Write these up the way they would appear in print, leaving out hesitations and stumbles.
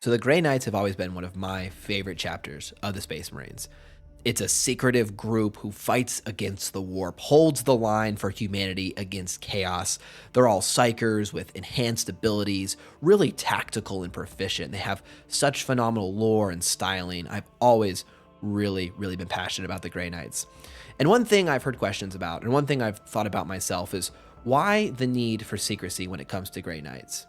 So the Grey Knights have always been one of my favorite chapters of the Space Marines. It's a secretive group who fights against the warp, holds the line for humanity against chaos. They're all psychers with enhanced abilities, really tactical and proficient. They have such phenomenal lore and styling. I've always really been passionate about the Grey Knights. And one thing I've heard questions about, and one thing I've thought about myself is why the need for secrecy when it comes to Grey Knights?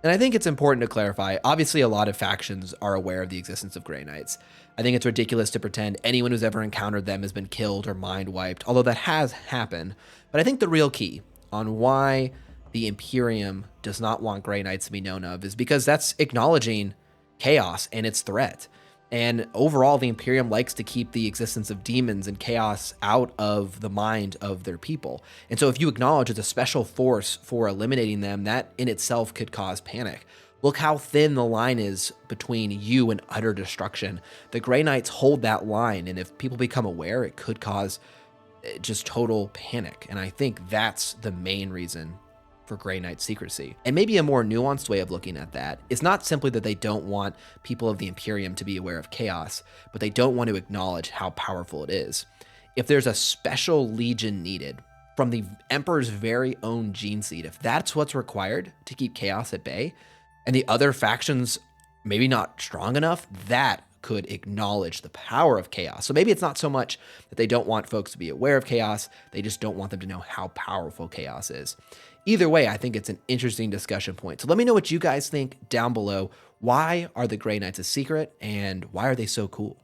And I think it's important to clarify, obviously a lot of factions are aware of the existence of Grey Knights. I think it's ridiculous to pretend anyone who's ever encountered them has been killed or mind wiped, although that has happened. But I think the real key on why the Imperium does not want Grey Knights to be known of is because that's acknowledging chaos and its threat. And overall, the Imperium likes to keep the existence of demons and chaos out of the mind of their people. And so if you acknowledge it's a special force for eliminating them, that in itself could cause panic. Look how thin the line is between you and utter destruction. The Grey Knights hold that line, and if people become aware, it could cause just total panic. And I think that's the main reason for Grey Knight secrecy. And maybe a more nuanced way of looking at that is not simply that they don't want people of the Imperium to be aware of chaos, but they don't want to acknowledge how powerful it is. If there's a special legion needed from the Emperor's very own gene seed, if that's what's required to keep chaos at bay, and the other factions maybe not strong enough, that could acknowledge the power of chaos. So maybe it's not so much that they don't want folks to be aware of chaos, they just don't want them to know how powerful chaos is. Either way, I think it's an interesting discussion point. So let me know what you guys think down below. Why are the Grey Knights a secret, and why are they so cool?